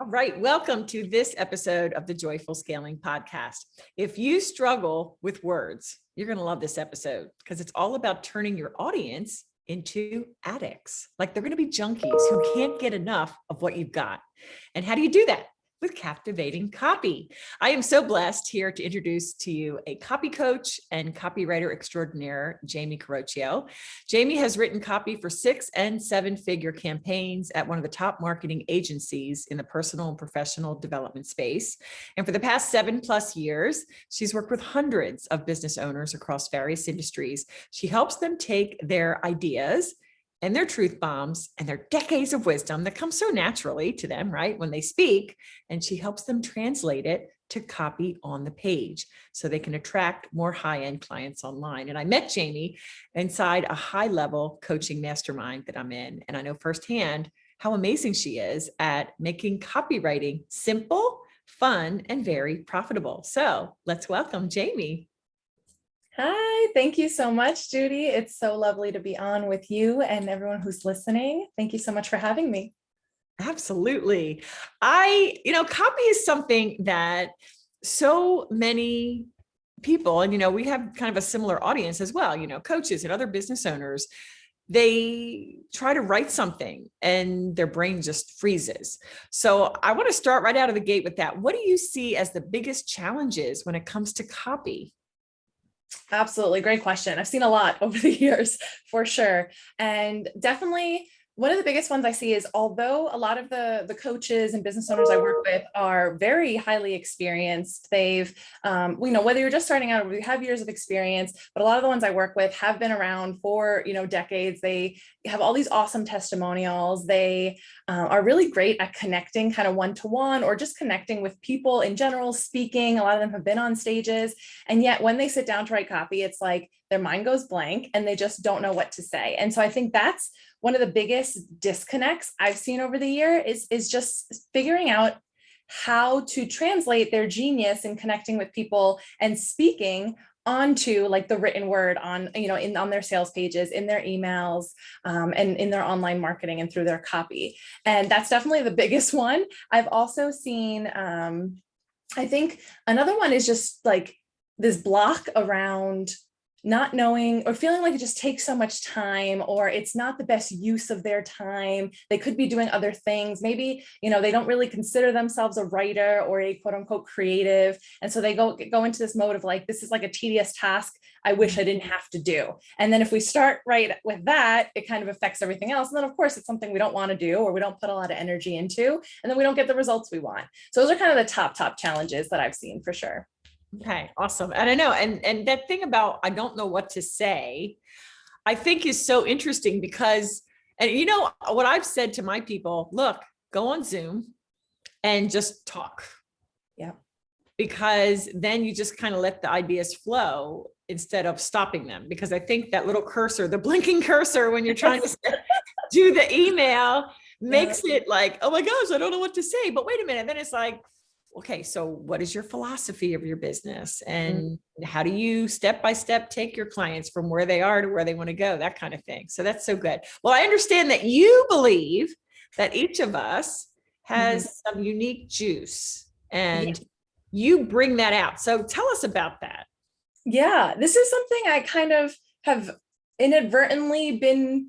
All right, welcome to this episode of the Joyful Scaling Podcast. If you struggle with words, you're going to love this episode because it's all about turning your audience into addicts. Like they're going to be junkies who can't get enough of what you've got. And how do you do that? With captivating copy. I am so blessed here to introduce to you a copy coach and copywriter extraordinaire, Jamie Caroccio. Jamie has written copy for 6- and 7-figure campaigns at one of the top marketing agencies in the personal and professional development space. And for the past 7+ years, she's worked with hundreds of business owners across various industries. She helps them take their ideas and their truth bombs and their decades of wisdom that comes so naturally to them, right, when they speak, and she helps them translate it to copy on the page so they can attract more high-end clients online. And I met Jamie inside a high-level coaching mastermind that I'm in, and I know firsthand how amazing she is at making copywriting simple, fun, and very profitable. So let's welcome Jamie. Hi, thank you so much, Judy. It's so lovely to be on with you and everyone who's listening. Thank you so much for having me. Absolutely. Copy is something that so many people, and, we have kind of a similar audience as well, coaches and other business owners, they try to write something and their brain just freezes. So I want to start right out of the gate with that. What do you see as the biggest challenges when it comes to copy? Absolutely. Great question. I've seen a lot over the years for sure. And definitely one of the biggest ones I see is, although a lot of the coaches and business owners I work with are very highly experienced, they've, whether you're just starting out or you have years of experience, but a lot of the ones I work with have been around for, decades. They have all these awesome testimonials. They are really great at connecting kind of one-to-one or just connecting with people in general, speaking. A lot of them have been on stages. And yet when they sit down to write copy, it's like their mind goes blank and they just don't know what to say. And so I think that's one of the biggest disconnects I've seen over the year is just figuring out how to translate their genius in connecting with people and speaking onto like the written word on, on their sales pages, in their emails, and in their online marketing and through their copy. And that's definitely the biggest one. I've also seen, I think another one is just like this block around not knowing or feeling like it just takes so much time, or it's not the best use of their time. They could be doing other things. Maybe, they don't really consider themselves a writer or a quote unquote creative. And so they go into this mode of like, this is like a tedious task I wish I didn't have to do. And then if we start right with that, it kind of affects everything else. And then of course it's something we don't want to do, or we don't put a lot of energy into, and then we don't get the results we want. So those are kind of the top challenges that I've seen for sure. Okay, awesome. And I know, and that thing about, I don't know what to say, I think is so interesting because, and what I've said to my people, look, go on Zoom and just talk. Yeah. Because then you just kind of let the ideas flow instead of stopping them. Because I think that little cursor, the blinking cursor, when you're trying to do the email makes it like, oh my gosh, I don't know what to say, but wait a minute. Then it's like, okay, so what is your philosophy of your business? And how do you step by step take your clients from where they are to where they want to go? That kind of thing. So that's so good. Well, I understand that you believe that each of us has some unique juice and you bring that out. So tell us about that. Yeah, this is something I kind of have inadvertently been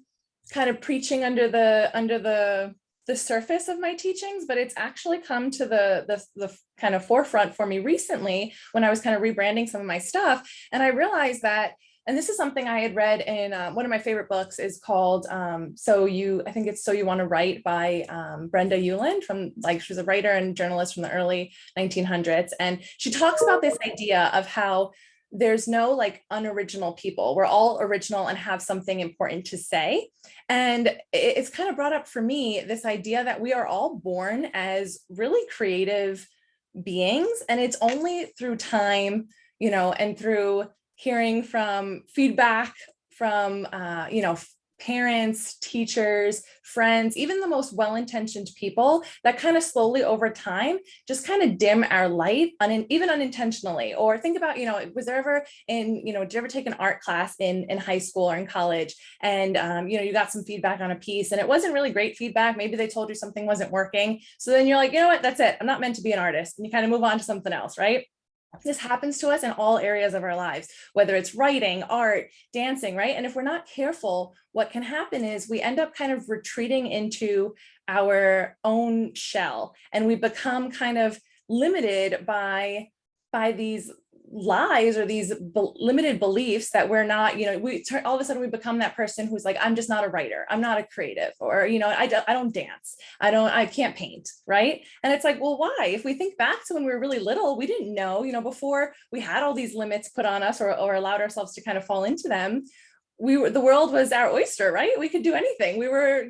kind of preaching under the surface of my teachings, but it's actually come to the kind of forefront for me recently when I was kind of rebranding some of my stuff. And I realized that, and this is something I had read in one of my favorite books is called So You Want to Write by Brenda Ueland she's a writer and journalist from the early 1900s. And she talks about this idea of how there's no like unoriginal people. We're all original and have something important to say. And it's kind of brought up for me, this idea that we are all born as really creative beings. And it's only through time, and through hearing from feedback from, parents, teachers, friends, even the most well-intentioned people that kind of slowly over time just kind of dim our light, even unintentionally. Or think about, was there ever did you ever take an art class in high school or in college, and you got some feedback on a piece and it wasn't really great feedback. Maybe they told you something wasn't working. So then you're like, you know what, that's it. I'm not meant to be an artist. And you kind of move on to something else, right? This happens to us in all areas of our lives, whether it's writing, art, dancing, right? And if we're not careful, what can happen is we end up kind of retreating into our own shell, and we become kind of limited by these lies or these limited beliefs that we're not, all of a sudden we become that person who's like, I'm just not a writer, I'm not a creative, or I don't dance, I can't paint, right? And it's like, well, why? If we think back to when we were really little, we didn't know, before we had all these limits put on us, or allowed ourselves to kind of fall into them, the world was our oyster, right? We could do anything. We were,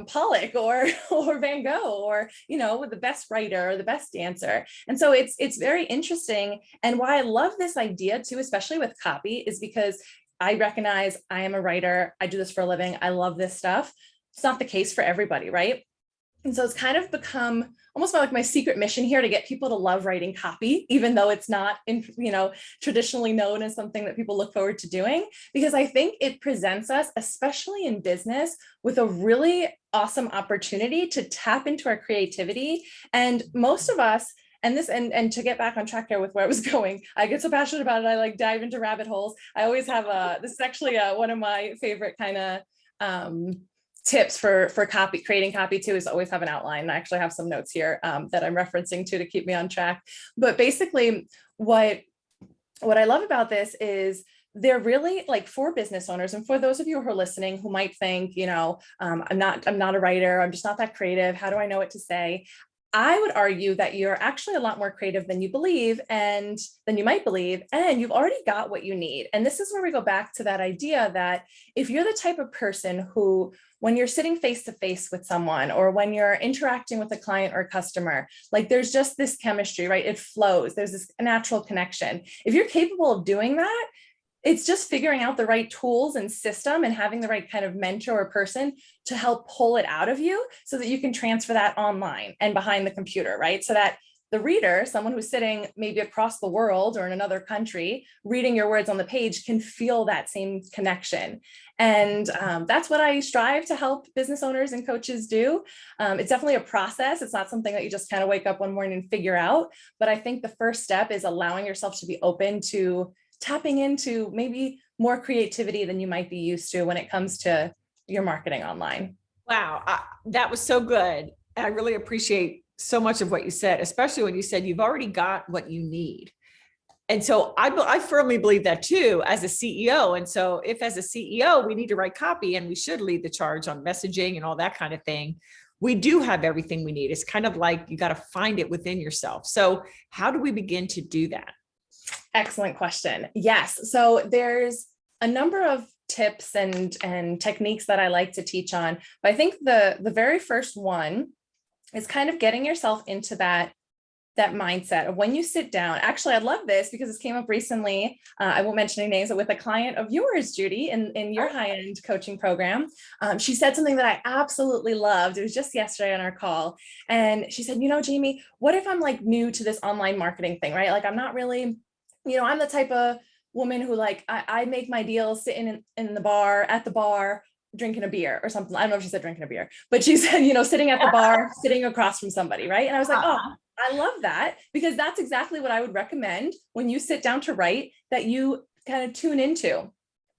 Pollock or Van Gogh, or, the best writer or the best dancer. And so it's very interesting. And why I love this idea too, especially with copy, is because I recognize I am a writer. I do this for a living. I love this stuff. It's not the case for everybody, right? And so it's kind of become almost like my secret mission here to get people to love writing copy, even though it's not traditionally known as something that people look forward to doing, because I think it presents us, especially in business, with a really awesome opportunity to tap into our creativity. And most of us, and to get back on track here with where I was going, I get so passionate about it, I like dive into rabbit holes. I always have this is actually one of my favorite kind of tips for copy, creating copy too, is always have an outline. I actually have some notes here that I'm referencing to keep me on track. But basically what I love about this is they're really like for business owners. And for those of you who are listening who might think, I'm not a writer, I'm just not that creative, how do I know what to say? I would argue that you're actually a lot more creative than you believe, and than you might believe, and you've already got what you need. And this is where we go back to that idea that if you're the type of person who, when you're sitting face to face with someone, or when you're interacting with a client or customer, like there's just this chemistry, right? It flows. There's this natural connection. If you're capable of doing that, it's just figuring out the right tools and system and having the right kind of mentor or person to help pull it out of you so that you can transfer that online and behind the computer, right? So that the reader, someone who's sitting maybe across the world or in another country, reading your words on the page, can feel that same connection. And that's what I strive to help business owners and coaches do. It's definitely a process. It's not something that you just kind of wake up one morning and figure out. But I think the first step is allowing yourself to be open to tapping into maybe more creativity than you might be used to when it comes to your marketing online. Wow, that was so good. I really appreciate so much of what you said, especially when you said you've already got what you need. And so I firmly believe that too, as a CEO. And so if as a CEO, we need to write copy and we should lead the charge on messaging and all that kind of thing, we do have everything we need. It's kind of like you got to find it within yourself. So how do we begin to do that? Excellent question. Yes. So there's a number of tips and techniques that I like to teach on, but I think the very first one is kind of getting yourself into that mindset of when you sit down. Actually, I love this because this came up recently. I won't mention any names, but with a client of yours, Judy, in your high-end coaching program. She said something that I absolutely loved. It was just yesterday on our call. And she said, Jamie, what if I'm like new to this online marketing thing, right? Like I'm not really, I'm the type of woman who like, I make my deals sitting in the bar, at the bar, drinking a beer or something. I don't know if she said drinking a beer, but she said, sitting at the bar, sitting across from somebody, right? And I was like, oh, I love that, because that's exactly what I would recommend when you sit down to write, that you kind of tune into.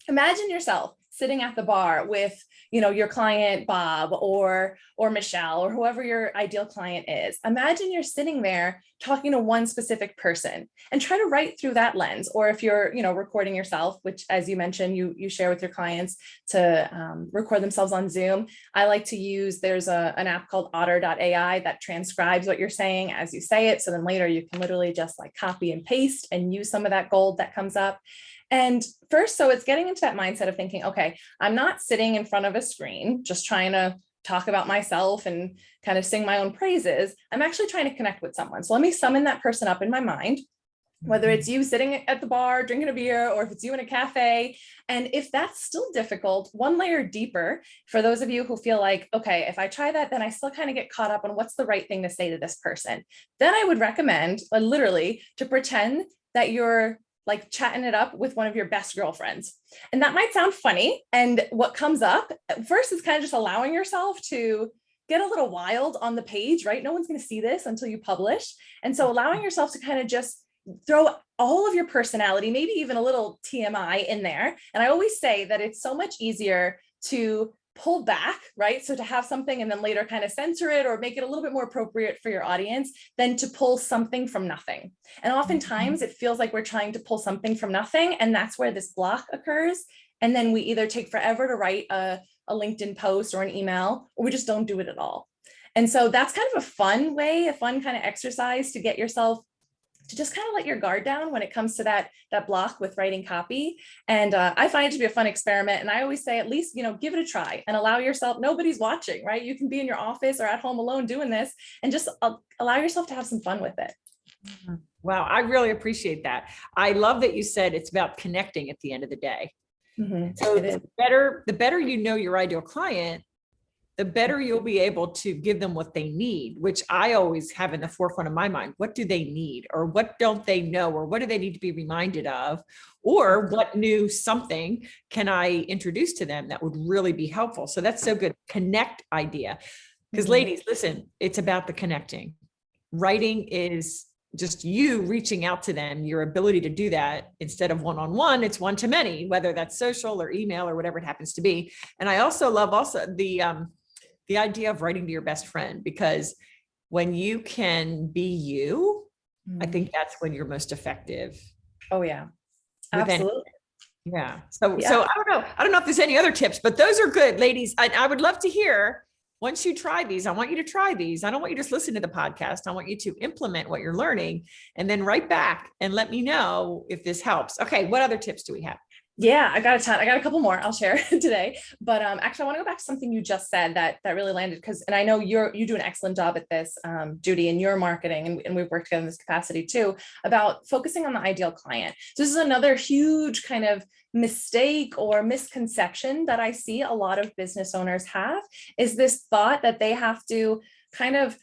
Imagine yourself sitting at the bar with, your client, Bob or Michelle, or whoever your ideal client is. Imagine you're sitting there talking to one specific person, and try to write through that lens. Or if you're, recording yourself, which as you mentioned, you share with your clients to record themselves on Zoom. I like to use, there's an app called otter.ai that transcribes what you're saying as you say it. So then later you can literally just like copy and paste and use some of that gold that comes up. And first, so it's getting into that mindset of thinking, okay, I'm not sitting in front of a screen, just trying to talk about myself and kind of sing my own praises. I'm actually trying to connect with someone. So let me summon that person up in my mind. whether it's you sitting at the bar drinking a beer, or if it's you in a cafe. And if that's still difficult, one layer deeper, for those of you who feel like, okay, if I try that, then I still kind of get caught up on what's the right thing to say to this person, then I would recommend literally to pretend that you're like chatting it up with one of your best girlfriends. And that might sound funny. And what comes up at first is kind of just allowing yourself to get a little wild on the page, right? No one's going to see this until you publish. And so allowing yourself to kind of just throw all of your personality, maybe even a little TMI in there. And I always say that it's so much easier to pull back, right? So to have something and then later kind of censor it or make it a little bit more appropriate for your audience than to pull something from nothing. And oftentimes it feels like we're trying to pull something from nothing. And that's where this block occurs. And then we either take forever to write a LinkedIn post or an email, or we just don't do it at all. And so that's kind of a fun way, a fun kind of exercise to get yourself to just kind of let your guard down when it comes to that block with writing copy. And I find it to be a fun experiment. And I always say, at least, give it a try and allow yourself, nobody's watching, right? You can be in your office or at home alone doing this and just allow yourself to have some fun with it. Wow. I really appreciate that. I love that you said it's about connecting at the end of the day. So the better you know your ideal client, the better you'll be able to give them what they need, which I always have in the forefront of my mind. What do they need, or what don't they know, or what do they need to be reminded of, or what new something can I introduce to them that would really be helpful? So that's so good. Connect idea. Because ladies, listen, it's about the connecting. Writing is just you reaching out to them, your ability to do that instead of one-on-one, it's one to many, whether that's social or email or whatever it happens to be. And I also love the idea of writing to your best friend, because when you can be you, I think that's when you're most effective. Oh yeah, absolutely. Yeah. So I don't know if there's any other tips, but those are good, ladies. I would love to hear, once you try these, I want you to try these. I don't want you to just listen to the podcast. I want you to implement what you're learning and then write back and let me know if this helps. Okay. What other tips do we have? Yeah, I got a ton. I got a couple more I'll share today. But actually, I want to go back to something you just said that really landed, and I know you do an excellent job at this, Judy, in your marketing, and we've worked together in this capacity too, about focusing on the ideal client. So this is another huge kind of mistake or misconception that I see a lot of business owners have, is this thought that they have to kind of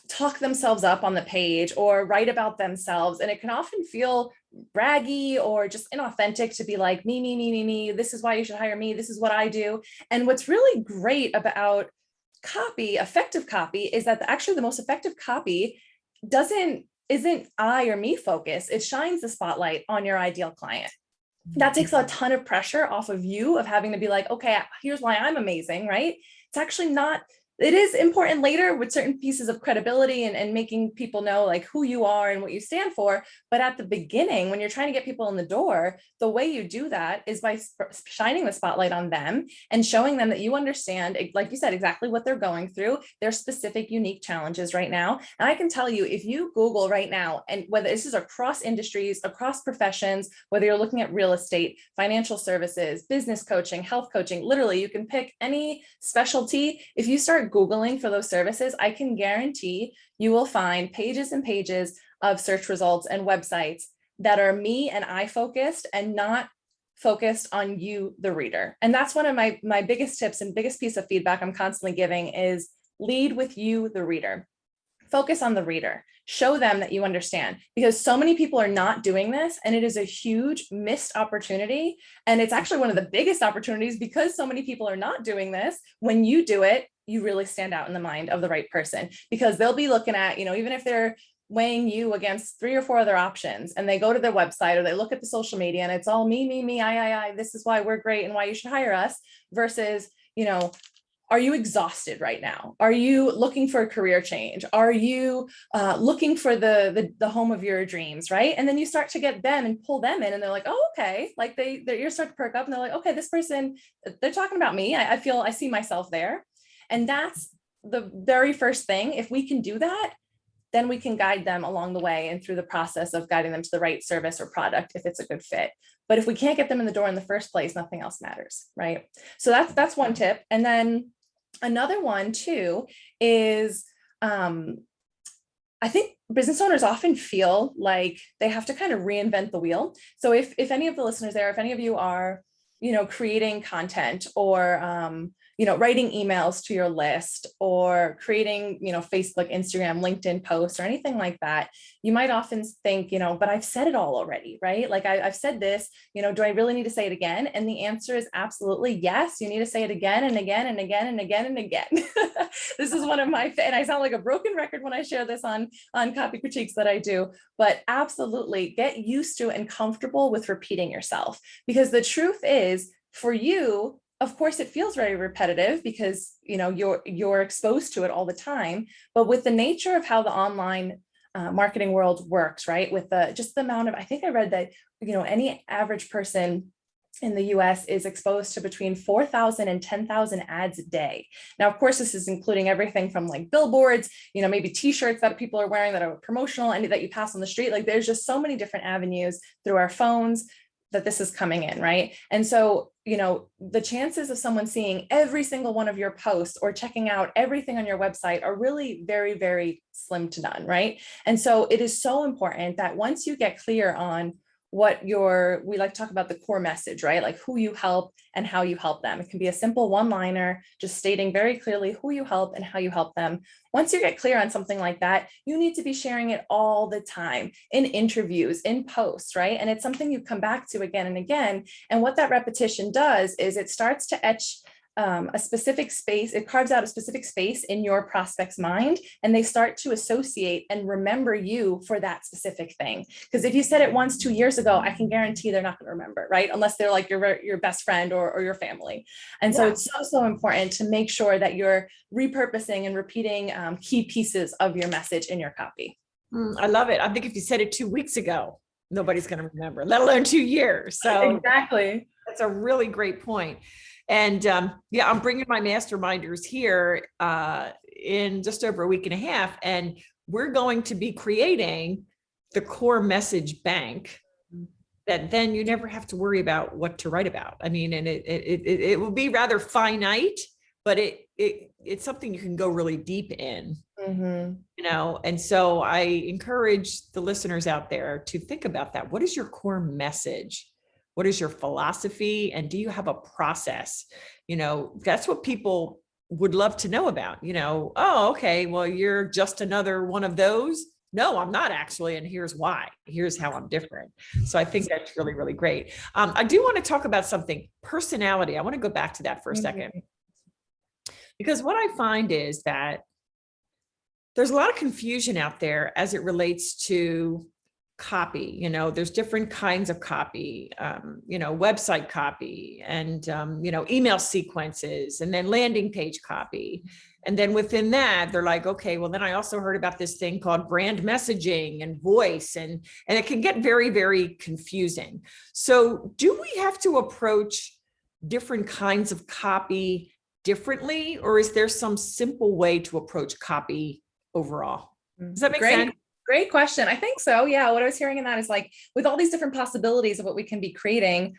talk themselves up on the page or write about themselves. And it can often feel braggy or just inauthentic to be like, me, this is why you should hire me, this is what I do. And what's really great about copy, effective copy, is that actually the most effective copy isn't I or me focused. It shines the spotlight on your ideal client. That takes a ton of pressure off of you, of having to be like, okay, here's why I'm amazing, right? It's actually not. It is important later with certain pieces of credibility and making people know like who you are and what you stand for. But at the beginning, when you're trying to get people in the door, the way you do that is by shining the spotlight on them and showing them that you understand, like you said, exactly what they're going through, their specific, unique challenges right now. And I can tell you, if you Google right now, and whether this is across industries, across professions, whether you're looking at real estate, financial services, business coaching, health coaching, literally you can pick any specialty. If you start Googling for those services, I can guarantee you will find pages and pages of search results and websites that are me and I focused and not focused on you, the reader. And that's one of my biggest tips and biggest piece of feedback I'm constantly giving is lead with you, the reader. Focus on the reader. Show them that you understand, because so many people are not doing this, and it is a huge missed opportunity. And it's actually one of the biggest opportunities, because so many people are not doing this. When you do it, you really stand out in the mind of the right person, because they'll be looking at, even if they're weighing you against 3 or 4 other options, and they go to their website or they look at the social media and it's all me, I, this is why we're great and why you should hire us, versus, are you exhausted right now? Are you looking for a career change? Are you looking for the home of your dreams, right? And then you start to get them and pull them in, and they're like, oh, okay. Like their ears start to perk up, and they're like, okay, this person, they're talking about me. I see myself there. And that's the very first thing. If we can do that, then we can guide them along the way and through the process of guiding them to the right service or product if it's a good fit. But if we can't get them in the door in the first place, nothing else matters, right? So that's one tip. And then another one too is I think business owners often feel like they have to kind of reinvent the wheel. So if any of the listeners there, if any of you are, creating content or, writing emails to your list or creating, Facebook, Instagram, LinkedIn posts or anything like that, you might often think, but I've said it all already, right? Like I've said this, do I really need to say it again? And the answer is absolutely yes. You need to say it again and again and again and again and again. This is one of my, and I sound like a broken record when I share this on copy critiques that I do, but absolutely get used to and comfortable with repeating yourself, because the truth is for you, of course, it feels very repetitive because you're exposed to it all the time. But with the nature of how the online marketing world works, right? With just the amount of, I think I read that any average person in the US is exposed to between 4,000 and 10,000 ads a day. Now, of course, this is including everything from like billboards, maybe t-shirts that people are wearing that are promotional and that you pass on the street. Like there's just so many different avenues through our phones that this is coming in, right? And so, the chances of someone seeing every single one of your posts or checking out everything on your website are really very, very slim to none, right? And so it is so important that once you get clear on what we like to talk about the core message, right? Like who you help and how you help them. It can be a simple one-liner, just stating very clearly who you help and how you help them. Once you get clear on something like that, you need to be sharing it all the time in interviews, in posts, right? And it's something you come back to again and again. And what that repetition does is it starts to etch a specific space, it carves out a specific space in your prospect's mind, and they start to associate and remember you for that specific thing. Because if you said it once 2 years ago, I can guarantee they're not going to remember, right? Unless they're like your best friend or your family. And so it's so important to make sure that you're repurposing and repeating key pieces of your message in your copy. I love it. I think if you said it 2 weeks ago, nobody's going to remember, let alone 2 years. So exactly. That's a really great point. And I'm bringing my masterminders here in just over a week and a half, and we're going to be creating the core message bank that then you never have to worry about what to write about. I mean, and it will be rather finite, but it's something you can go really deep in. And so I encourage the listeners out there to think about that. What is your core message? What is your philosophy? And do you have a process? That's what people would love to know about. Oh, okay, well, you're just another one of those. No, I'm not actually. And here's why. Here's how I'm different. So I think that's really, really great. I do want to talk about something, personality. I want to go back to that for a second. Because what I find is that there's a lot of confusion out there as it relates to copy. There's different kinds of copy, website copy and, email sequences, and then landing page copy. And then within that, they're like, okay, well, then I also heard about this thing called brand messaging and voice, and it can get very, very confusing. So do we have to approach different kinds of copy differently, or is there some simple way to approach copy overall? Does that make sense? Great question. I think so. Yeah. What I was hearing in that is like, with all these different possibilities of what we can be creating,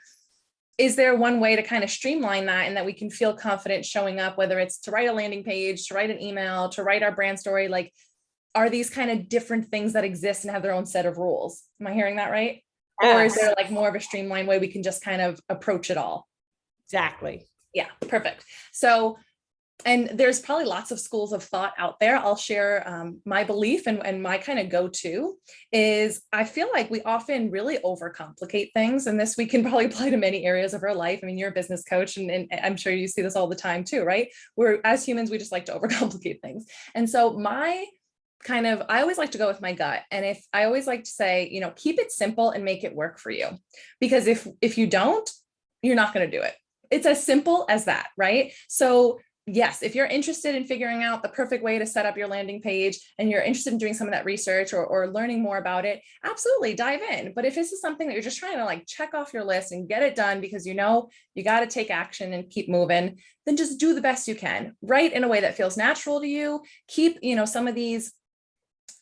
is there one way to kind of streamline that and that we can feel confident showing up, whether it's to write a landing page, to write an email, to write our brand story? Like, are these kind of different things that exist and have their own set of rules? Am I hearing that right? Yes. Or is there like more of a streamlined way we can just kind of approach it all? Exactly. Yeah. Perfect. So, and there's probably lots of schools of thought out there. I'll share my belief and my kind of go-to is I feel like we often really overcomplicate things. And this we can probably apply to many areas of our life. I mean, you're a business coach and I'm sure you see this all the time too, right? As humans, we just like to overcomplicate things. And so I always like to go with my gut. And if I always like to say, keep it simple and make it work for you. Because if you don't, you're not going to do it. It's as simple as that, right? So yes, if you're interested in figuring out the perfect way to set up your landing page and you're interested in doing some of that research or learning more about it, absolutely dive in. But if this is something that you're just trying to like check off your list and get it done because you got to take action and keep moving, then just do the best you can. Write in a way that feels natural to you. Keep, some of these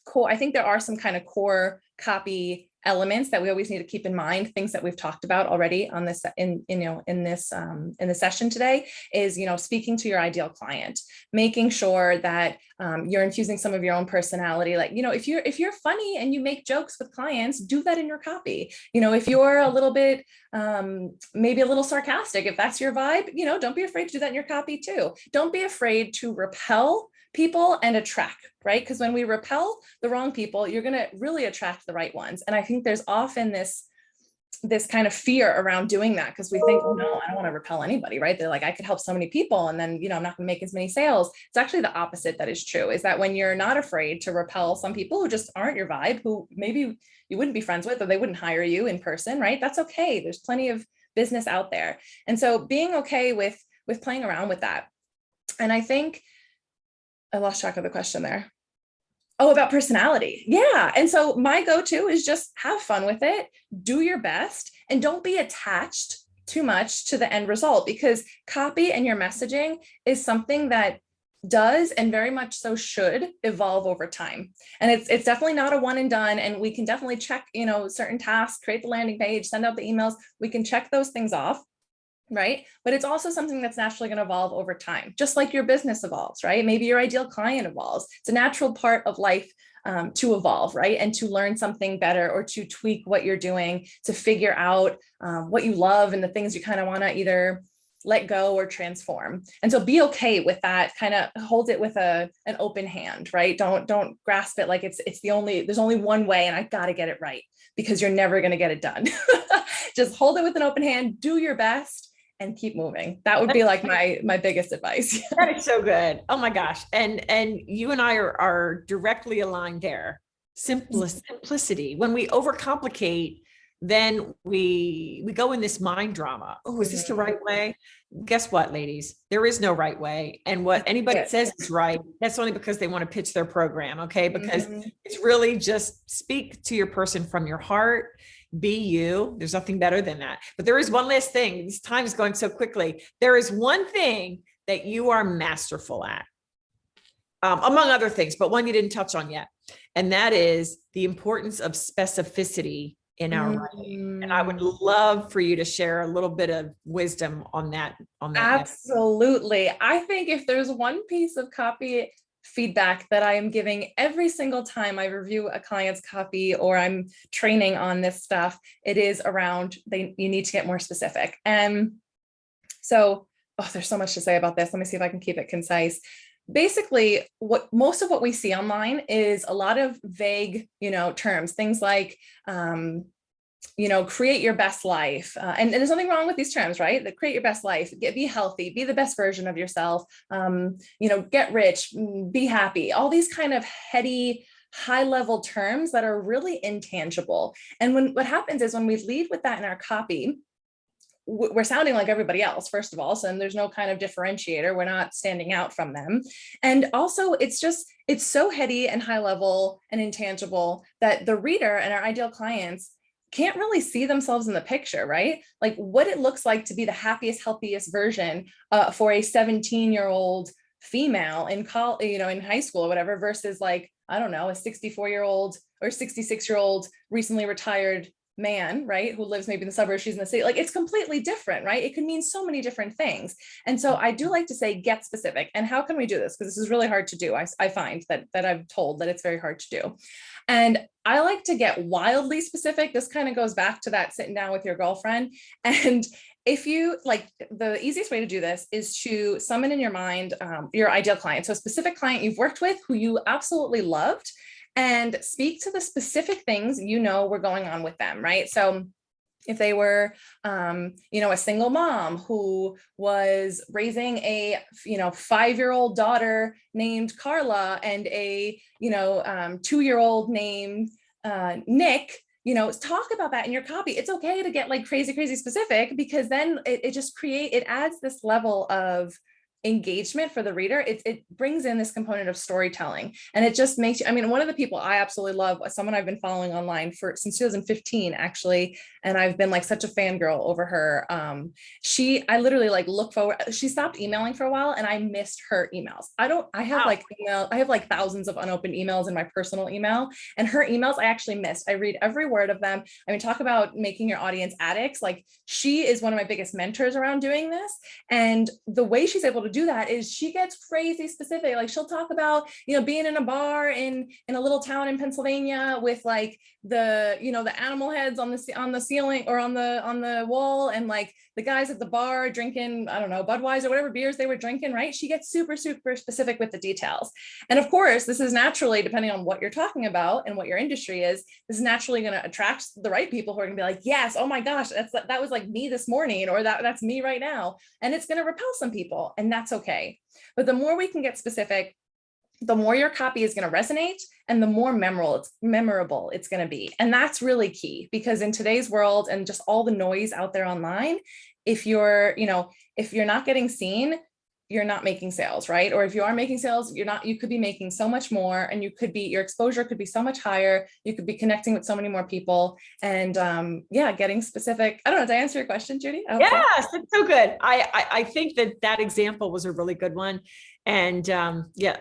core, I think there are some kind of core copy elements that we always need to keep in mind, things that we've talked about already on this in the session today, is, speaking to your ideal client, making sure that you're infusing some of your own personality. Like, if you're funny and you make jokes with clients, do that in your copy. If you're a little bit maybe a little sarcastic, if that's your vibe, don't be afraid to do that in your copy too. Don't be afraid to repel people and attract, right? Because when we repel the wrong people, you're going to really attract the right ones. And I think there's often this kind of fear around doing that, because we think, oh no, I don't want to repel anybody, right? They're like, I could help so many people, and then, I'm not going to make as many sales. It's actually the opposite that is true, is that when you're not afraid to repel some people who just aren't your vibe, who maybe you wouldn't be friends with, or they wouldn't hire you in person, right? That's okay. There's plenty of business out there. And so being okay with playing around with that. And I think I lost track of the question there. Oh, about personality. Yeah. And so my go-to is just have fun with it, do your best, and don't be attached too much to the end result, because copy and your messaging is something that does, and very much so should, evolve over time. And it's definitely not a one and done. And we can definitely check, certain tasks, create the landing page, send out the emails. We can check those things off. Right. But it's also something that's naturally going to evolve over time, just like your business evolves, right? Maybe your ideal client evolves. It's a natural part of life to evolve, right? And to learn something better, or to tweak what you're doing, to figure out what you love and the things you kind of want to either let go or transform. And so be okay with that, kind of hold it with an open hand, right? Don't grasp it like there's only one way and I got to get it right, because you're never going to get it done. Just hold it with an open hand, do your best, and keep moving. That would be like my biggest advice. That is so good. Oh my gosh. And you and I are directly aligned there. Simplicity. When we overcomplicate, then we go in this mind drama. Oh, is this the right way? Guess what, ladies? There is no right way. And what anybody says is right, that's only because they want to pitch their program. Okay. Because it's really just speak to your person from your heart. Be you. There's nothing better than that. But there is one last thing. This time is going so quickly. There is one thing that you are masterful at, among other things, but one you didn't touch on yet. And that is the importance of specificity in our writing. And I would love for you to share a little bit of wisdom on that. Absolutely. I think if there's one piece of copy feedback that I am giving every single time I review a client's copy or I'm training on this stuff, it is around you need to get more specific. And so, there's so much to say about this. Let me see if I can keep it concise. Basically, most of what we see online is a lot of vague, terms, things like, create your best life. And there's nothing wrong with these terms, right? That create your best life, be healthy, be the best version of yourself, get rich, be happy, all these kind of heady, high level terms that are really intangible. And what happens is when we lead with that in our copy, we're sounding like everybody else, first of all. So there's no kind of differentiator. We're not standing out from them. And also it's so heady and high level and intangible that the reader and our ideal clients can't really see themselves in the picture, right? Like what it looks like to be the happiest, healthiest version for a 17-year-old female in college, in high school or whatever, versus like, I don't know, a 64-year-old or 66-year-old recently retired man, right? Who lives maybe in the suburbs, she's in the city. Like it's completely different, right? It could mean so many different things. And so I do like to say, get specific. And how can we do this? Because this is really hard to do. I find that I'm told that it's very hard to do. And I like to get wildly specific. This kind of goes back to that sitting down with your girlfriend. And if you like, the easiest way to do this is to summon in your mind your ideal client. So a specific client you've worked with who you absolutely loved, and speak to the specific things were going on with them, right? So if they were, a single mom who was raising a, 5-year-old daughter named Carla and a, 2-year-old named Nick, talk about that in your copy. It's okay to get like crazy specific, because then it adds this level of engagement for the reader, it brings in this component of storytelling, and it just makes you, I mean, one of the people I absolutely love, someone I've been following online since 2015 actually, and I've been like such a fangirl over her. I literally like look forward, she stopped emailing for a while and I missed her emails. I have like I have like thousands of unopened emails in my personal email, and her emails I actually missed. I read every word of them. I mean, talk about making your audience addicts. Like, she is one of my biggest mentors around doing this. And the way she's able to do that is she gets crazy specific. Like, she'll talk about, being in a bar in a little town in Pennsylvania with like the, the animal heads on the ceiling or on the wall, and like the guys at the bar drinking, I don't know, Budweiser, whatever beers they were drinking, right? She gets super, super specific with the details. And of course, this is naturally, depending on what you're talking about and what your industry is, this is naturally going to attract the right people who are going to be like, yes, oh my gosh, that was like me this morning, or that's me right now. And it's going to repel some people, and that's okay. But the more we can get specific, the more your copy is going to resonate, and the more memorable it's going to be. And that's really key, because in today's world and just all the noise out there online, if you're not getting seen, you're not making sales, right? Or if you are making sales, you could be making so much more, and your exposure could be so much higher. You could be connecting with so many more people, and getting specific. I don't know. Did I answer your question, Judy? Yes, it's so good. I think that example was a really good one. And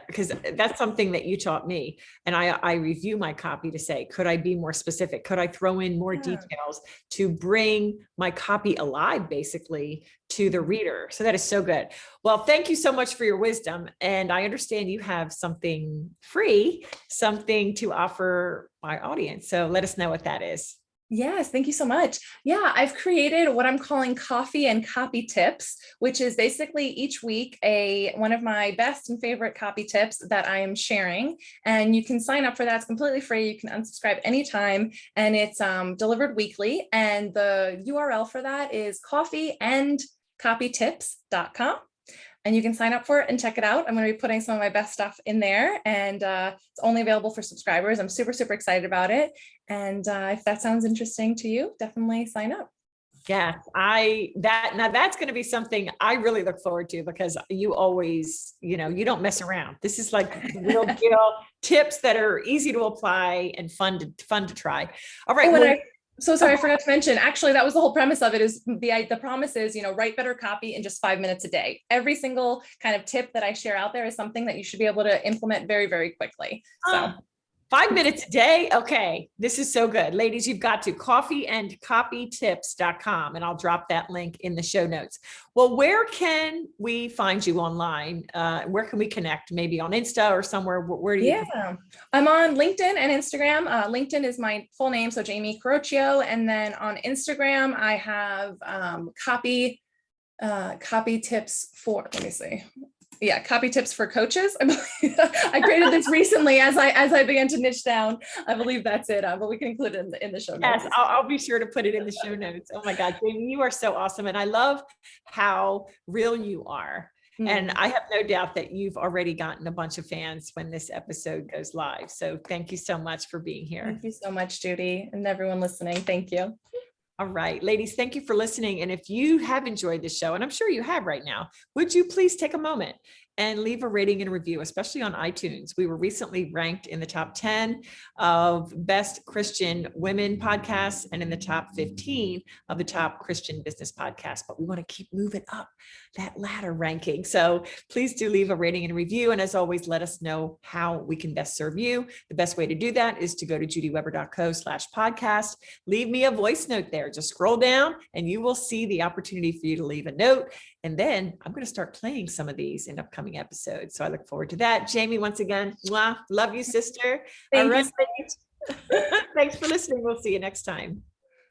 because that's something that you taught me. And I review my copy to say, could I be more specific? Could I throw in more details to bring my copy alive, basically, to the reader? So that is so good. Well, thank you so much for your wisdom. And I understand you have something free, something to offer my audience. So let us know what that is. Yes, thank you so much. Yeah, I've created what I'm calling coffee and copy tips, which is basically each week one of my best and favorite copy tips that I am sharing. And you can sign up for that. It's completely free. You can unsubscribe anytime, and it's delivered weekly. And the URL for that is coffeeandcopytips.com. And you can sign up for it and check it out. I'm going to be putting some of my best stuff in there, and it's only available for subscribers. I'm super, super excited about it. And if that sounds interesting to you, definitely sign up. Yeah, now that's going to be something I really look forward to, because you always, you don't mess around. This is like real deal tips that are easy to apply and fun to try. All right. So sorry, I forgot to mention, actually, that was the whole premise of it. Is the promise is, write better copy in just 5 minutes a day. Every single kind of tip that I share out there is something that you should be able to implement very, very quickly. So 5 minutes a day. Okay. This is so good. Ladies, you've got to coffeeandcopytips.com, and I'll drop that link in the show notes. Well, where can we find you online? Where can we connect? Maybe on Insta or somewhere? Where do you? Yeah, I'm on LinkedIn and Instagram. LinkedIn is my full name, so Jamie Caroccio. And then on Instagram, I have copy tips for, let me see. Yeah, copy tips for coaches. I created this recently as I began to niche down. I believe that's it, but we can include it in the show notes. Yes, I'll be sure to put it in the show notes. Oh my God, Jamie, you are so awesome. And I love how real you are. And I have no doubt that you've already gotten a bunch of fans when this episode goes live. So thank you so much for being here. Thank you so much, Judy, and everyone listening. Thank you. All right, ladies, thank you for listening. And if you have enjoyed this show, and I'm sure you have right now, would you please take a moment and leave a rating and review, especially on iTunes. We were recently ranked in the top 10 of best Christian women podcasts and in the top 15 of the top Christian business podcasts, but we want to keep moving up that ladder ranking. So please do leave a rating and a review. And as always, let us know how we can best serve you. The best way to do that is to go to judyweber.co/podcast. Leave me a voice note there. Just scroll down and you will see the opportunity for you to leave a note. And then I'm going to start playing some of these in upcoming episodes. So I look forward to that. Jamie, once again, mwah, love you, sister. Thank you. Thanks for listening. We'll see you next time.